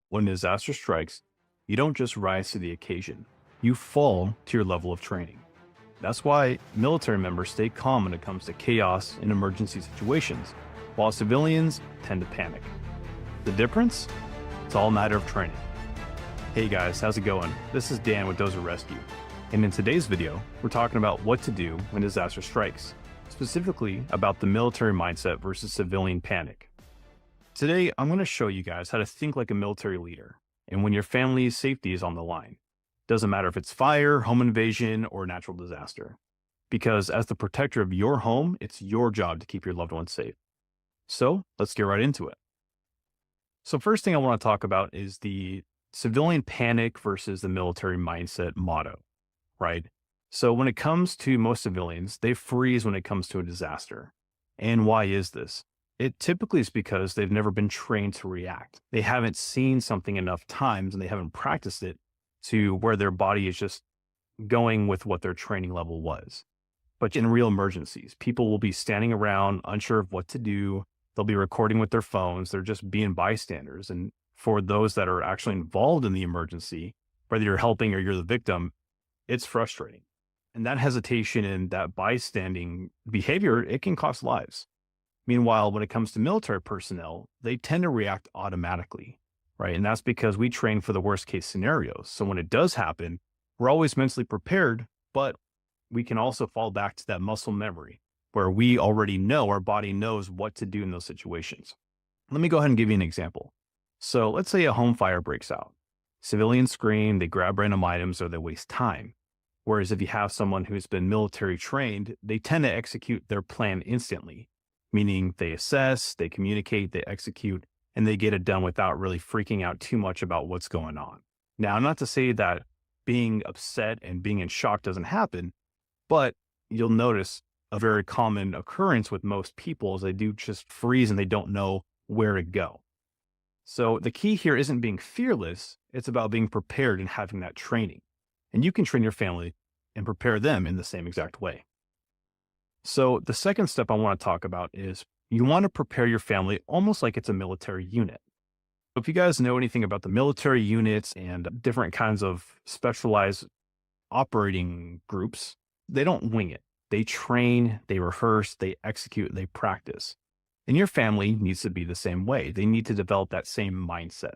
When disaster strikes, you don't just rise to the occasion, you fall to your level of training. That's why military members stay calm when it comes to chaos in emergency situations, while civilians tend to panic. The difference? It's all a matter of training. Hey guys, how's it going? This is Dan with Dozer Rescue, and in today's video, we're talking about what to do when disaster strikes, specifically about the military mindset versus civilian panic. Today, I'm going to show you guys how to think like a military leader, and when your family's safety is on the line. Doesn't matter if it's fire, home invasion, or natural disaster. Because as the protector of your home, it's your job to keep your loved ones safe. So let's get right into it. So first thing I want to talk about is the civilian panic versus the military mindset motto, right? So when it comes to most civilians, they freeze when it comes to a disaster. And why is this? It typically is because they've never been trained to react. They haven't seen something enough times and they haven't practiced it to where their body is just going with what their training level was. But in real emergencies, people will be standing around unsure of what to do. They'll be recording with their phones. They're just being bystanders. And for those that are actually involved in the emergency, whether you're helping or you're the victim, it's frustrating. And that hesitation and that bystanding behavior, it can cost lives. Meanwhile, when it comes to military personnel, they tend to react automatically, right? And that's because we train for the worst case scenarios. So when it does happen, we're always mentally prepared, but we can also fall back to that muscle memory where we already know, our body knows what to do in those situations. Let me go ahead and give you an example. So let's say a home fire breaks out. Civilians scream, they grab random items, or they waste time. Whereas if you have someone who's been military trained, they tend to execute their plan instantly. Meaning they assess, they communicate, they execute, and they get it done without really freaking out too much about what's going on. Now, not to say that being upset and being in shock doesn't happen, but you'll notice a very common occurrence with most people is they do just freeze and they don't know where to go. So the key here isn't being fearless, it's about being prepared and having that training. And you can train your family and prepare them in the same exact way. So the second step I want to talk about is you want to prepare your family almost like it's a military unit. If you guys know anything about the military units and different kinds of specialized operating groups, they don't wing it. They train, they rehearse, they execute, they practice. And your family needs to be the same way. They need to develop that same mindset.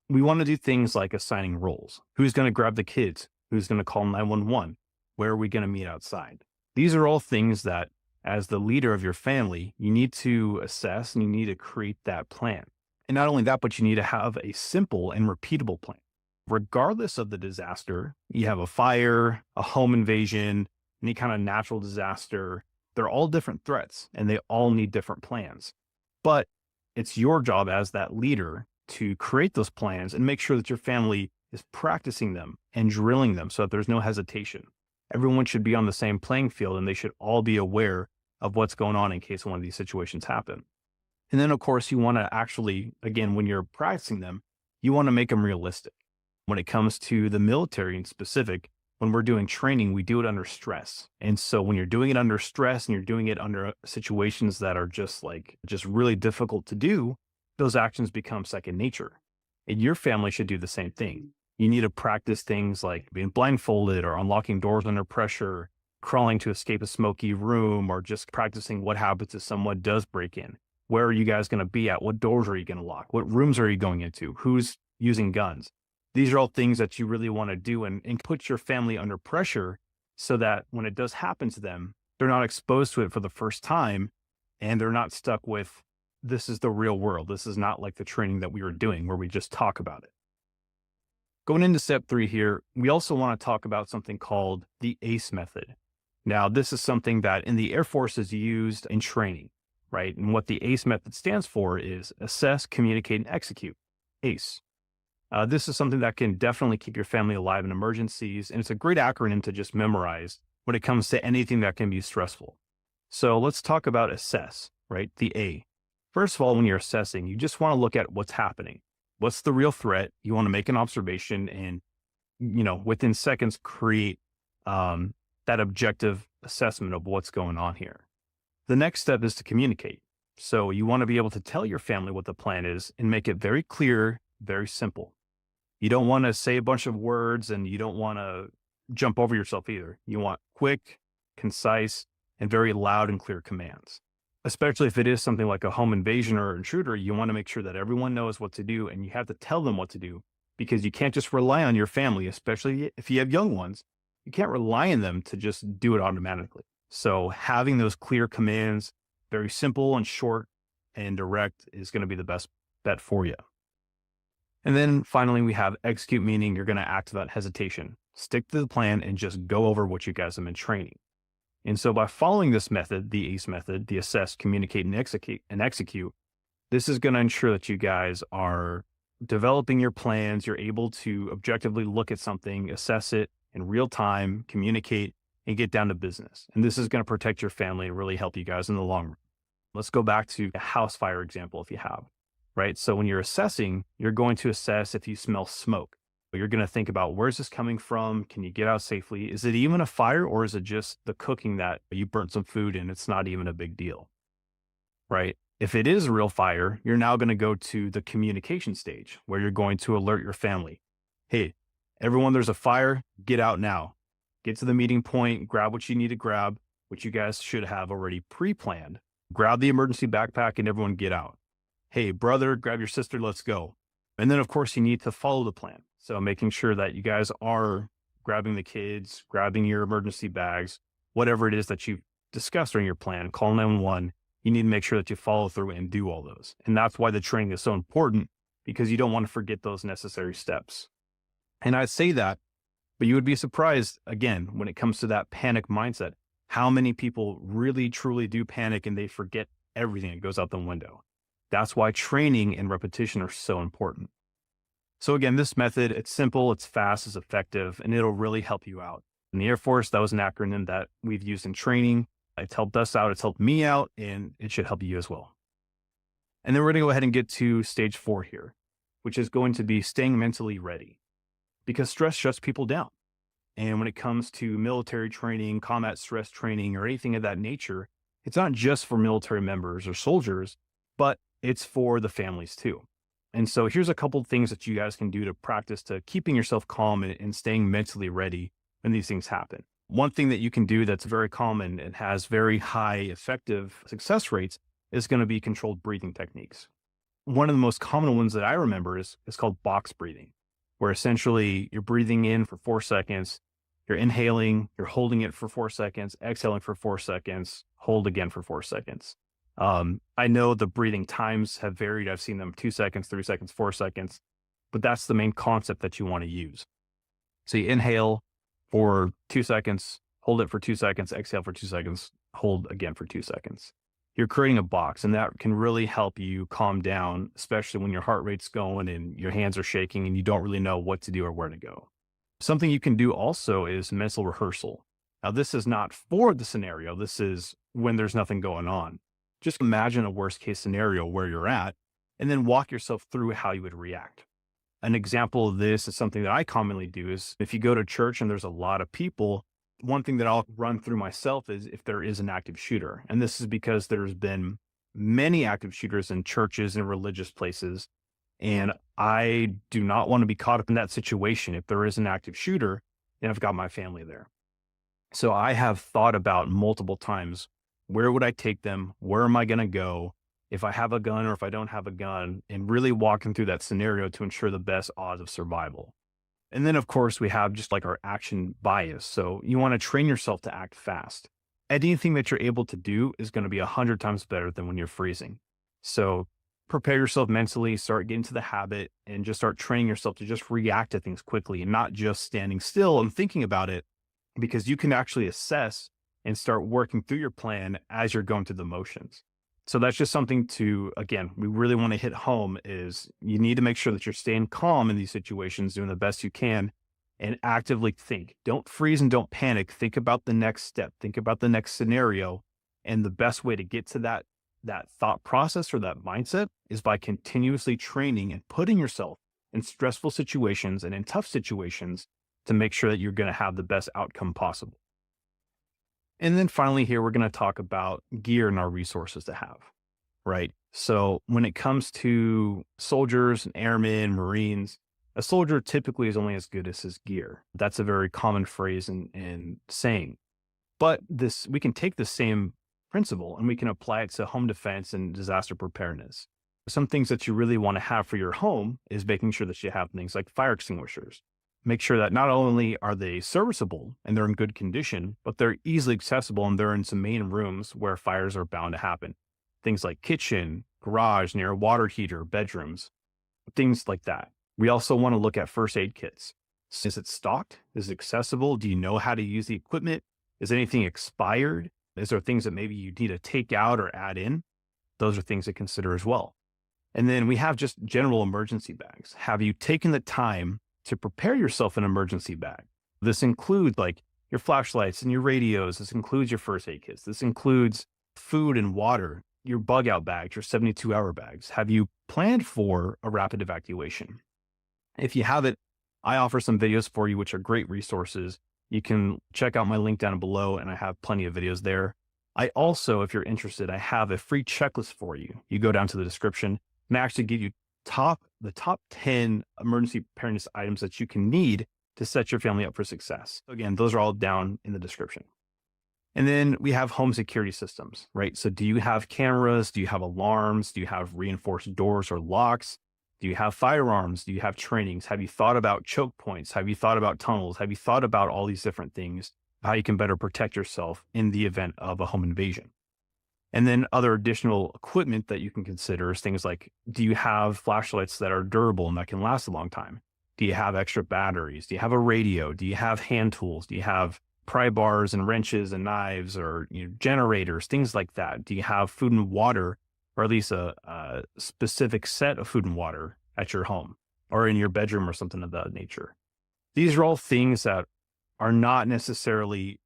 We want to do things like assigning roles. Who's going to grab the kids? Who's going to call 911? Where are we going to meet outside? These are all things that, as the leader of your family, you need to assess and you need to create that plan. And not only that, but you need to have a simple and repeatable plan. Regardless of the disaster, you have a fire, a home invasion, any kind of natural disaster, they're all different threats and they all need different plans. But it's your job as that leader to create those plans and make sure that your family is practicing them and drilling them so that there's no hesitation. Everyone should be on the same playing field and they should all be aware of what's going on in case one of these situations happen. And then, of course, you want to actually, again, when you're practicing them, you want to make them realistic. When it comes to the military in specific, when we're doing training, we do it under stress. And so when you're doing it under stress and you're doing it under situations that are just really difficult to do, those actions become second nature. And your family should do the same thing. You need to practice things like being blindfolded or unlocking doors under pressure, crawling to escape a smoky room, or just practicing what happens if someone does break in. Where are you guys going to be at? What doors are you going to lock? What rooms are you going into? Who's using guns? These are all things that you really want to do and put your family under pressure so that when it does happen to them, they're not exposed to it for the first time and they're not stuck with, this is the real world. This is not like the training that we were doing where we just talk about it. Going into step 3 here, we also want to talk about something called the ACE method. Now, this is something that in the Air Force is used in training, right? And what the ACE method stands for is assess, communicate, and execute. ACE. This is something that can definitely keep your family alive in emergencies, and it's a great acronym to just memorize when it comes to anything that can be stressful. So let's talk about assess, right? The A. First of all, when you're assessing, you just want to look at what's happening. What's the real threat? You want to make an observation and, within seconds, create that objective assessment of what's going on here. The next step is to communicate. So you want to be able to tell your family what the plan is and make it very clear, very simple. You don't want to say a bunch of words and you don't want to jump over yourself either. You want quick, concise, and very loud and clear commands. Especially if it is something like a home invasion or intruder, you want to make sure that everyone knows what to do and you have to tell them what to do because you can't just rely on your family, especially if you have young ones. You can't rely on them to just do it automatically. So having those clear commands, very simple and short and direct, is going to be the best bet for you. And then finally, we have execute, meaning you're going to act without hesitation. Stick to the plan and just go over what you guys have been training. And so by following this method, the ACE method, the assess, communicate, and execute, this is going to ensure that you guys are developing your plans. You're able to objectively look at something, assess it in real time, communicate, and get down to business. And this is going to protect your family and really help you guys in the long run. Let's go back to a house fire example if you have, right? So when you're assessing, you're going to assess if you smell smoke. You're going to think about, where's this coming from? Can you get out safely? Is it even a fire, or is it just the cooking that you burnt some food and it's not even a big deal, right? If it is a real fire, you're now going to go to the communication stage where you're going to alert your family. Hey, everyone, there's a fire. Get out now. Get to the meeting point, grab what you need to grab, which you guys should have already pre-planned. Grab the emergency backpack and everyone get out. Hey, brother, grab your sister, let's go. And then, of course, you need to follow the plan. So making sure that you guys are grabbing the kids, grabbing your emergency bags, whatever it is that you've discussed during your plan, call 911. You need to make sure that you follow through and do all those. And that's why the training is so important, because you don't want to forget those necessary steps. And I say that, but you would be surprised, again, when it comes to that panic mindset, how many people really, truly do panic and they forget everything that goes out the window. That's why training and repetition are so important. So again, this method, it's simple, it's fast, it's effective, and it'll really help you out. In the Air Force, that was an acronym that we've used in training. It's helped us out, it's helped me out, and it should help you as well. And then we're going to go ahead and get to stage 4 here, which is going to be staying mentally ready, because stress shuts people down. And when it comes to military training, combat stress training, or anything of that nature, it's not just for military members or soldiers, but it's for the families too. And so here's a couple of things that you guys can do to practice to keeping yourself calm and staying mentally ready when these things happen. One thing that you can do that's very common and has very high effective success rates is going to be controlled breathing techniques. One of the most common ones that I remember is called box breathing, where essentially you're breathing in for 4 seconds, you're inhaling, you're holding it for 4 seconds, exhaling for 4 seconds, hold again for 4 seconds. I know the breathing times have varied. I've seen them 2 seconds, 3 seconds, 4 seconds, but that's the main concept that you want to use. So you inhale for 2 seconds, hold it for 2 seconds, exhale for 2 seconds, hold again for 2 seconds. You're creating a box, and that can really help you calm down, especially when your heart rate's going and your hands are shaking and you don't really know what to do or where to go. Something you can do also is mental rehearsal. Now, this is not for the scenario. This is when there's nothing going on. Just imagine a worst case scenario where you're at, and then walk yourself through how you would react. An example of this is something that I commonly do is if you go to church and there's a lot of people, one thing that I'll run through myself is if there is an active shooter. And this is because there's been many active shooters in churches and religious places. And I do not want to be caught up in that situation. If there is an active shooter, and I've got my family there. So I have thought about multiple times, where would I take them? Where am I going to go? If I have a gun or if I don't have a gun, and really walking through that scenario to ensure the best odds of survival. And then, of course, we have just like our action bias. So you want to train yourself to act fast. Anything that you're able to do is going to be 100 times better than when you're freezing. So prepare yourself mentally, start getting to the habit, and just start training yourself to just react to things quickly and not just standing still and thinking about it, because you can actually assess and start working through your plan as you're going through the motions. So that's just something to, again, we really want to hit home is you need to make sure that you're staying calm in these situations, doing the best you can, and actively think. Don't freeze and don't panic. Think about the next step. Think about the next scenario. And the best way to get to that thought process or that mindset is by continuously training and putting yourself in stressful situations and in tough situations to make sure that you're going to have the best outcome possible. And then finally here, we're going to talk about gear and our resources to have, right? So when it comes to soldiers and airmen, Marines, a soldier typically is only as good as his gear. That's a very common phrase and saying. But this, we can take the same principle and we can apply it to home defense and disaster preparedness. Some things that you really want to have for your home is making sure that you have things like fire extinguishers. Make sure that not only are they serviceable and they're in good condition, but they're easily accessible and they're in some main rooms where fires are bound to happen. Things like kitchen, garage, near a water heater, bedrooms, things like that. We also want to look at first aid kits. Is it stocked? Is it accessible? Do you know how to use the equipment? Is anything expired? Is there things that maybe you need to take out or add in? Those are things to consider as well. And then we have just general emergency bags. Have you taken the time to prepare yourself an emergency bag? This includes like your flashlights and your radios. This includes your first aid kits. This includes food and water, your bug out bags, your 72-hour bags. Have you planned for a rapid evacuation? If you haven't, I offer some videos for you, which are great resources. You can check out my link down below, and I have plenty of videos there. I also, if you're interested, I have a free checklist for you. You go down to the description, and I actually give you the top 10 emergency preparedness items that you can need to set your family up for success. Again, those are all down in the description. And then we have home security systems, right? So do you have cameras? Do you have alarms? Do you have reinforced doors or locks? Do you have firearms? Do you have trainings? Have you thought about choke points? Have you thought about tunnels? Have you thought about all these different things, how you can better protect yourself in the event of a home invasion? And then other additional equipment that you can consider is things like, do you have flashlights that are durable and that can last a long time? Do you have extra batteries? Do you have a radio? Do you have hand tools? Do you have pry bars and wrenches and knives, or generators, things like that? Do you have food and water, or at least a specific set of food and water at your home or in your bedroom or something of that nature? These are all things that are not necessarily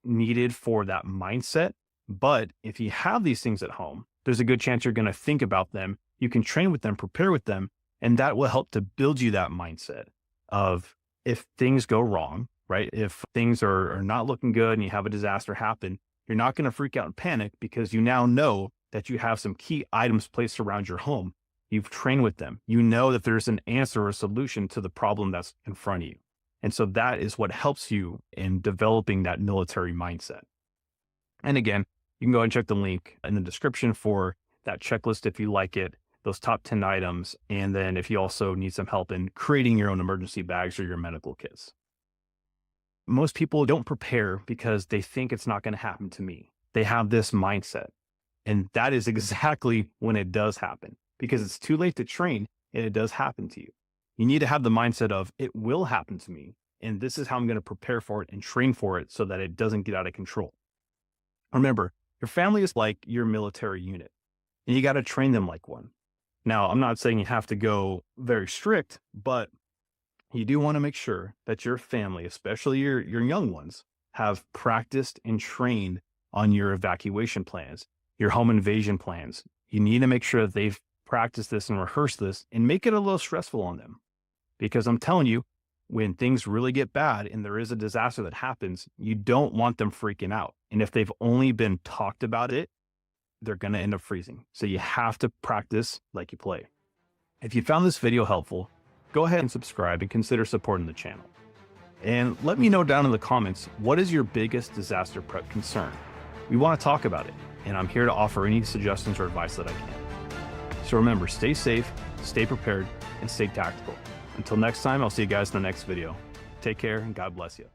needed for that mindset. But if you have these things at home, there's a good chance you're going to think about them. You can train with them, prepare with them, and that will help to build you that mindset of, if things go wrong, right? If things are not looking good and you have a disaster happen, you're not going to freak out and panic because you now know that you have some key items placed around your home. You've trained with them. You know that there's an answer or a solution to the problem that's in front of you. And so that is what helps you in developing that military mindset. And again, you can go and check the link in the description for that checklist if you like it, those top 10 items. And then if you also need some help in creating your own emergency bags or your medical kits. Most people don't prepare because they think it's not going to happen to me. They have this mindset. And that is exactly when it does happen, because it's too late to train and it does happen to you. You need to have the mindset of, it will happen to me, and this is how I'm going to prepare for it and train for it so that it doesn't get out of control. Remember, your family is like your military unit, and you got to train them like one. Now, I'm not saying you have to go very strict, but you do want to make sure that your family, especially your young ones, have practiced and trained on your evacuation plans, your home invasion plans. You need to make sure that they've practiced this and rehearsed this and make it a little stressful on them. Because I'm telling you, when things really get bad and there is a disaster that happens, you don't want them freaking out. And if they've only been talked about it, they're going to end up freezing. So you have to practice like you play. If you found this video helpful, go ahead and subscribe and consider supporting the channel. And let me know down in the comments, what is your biggest disaster prep concern? We want to talk about it, and I'm here to offer any suggestions or advice that I can. So remember, stay safe, stay prepared, and stay tactical. Until next time, I'll see you guys in the next video. Take care and God bless you.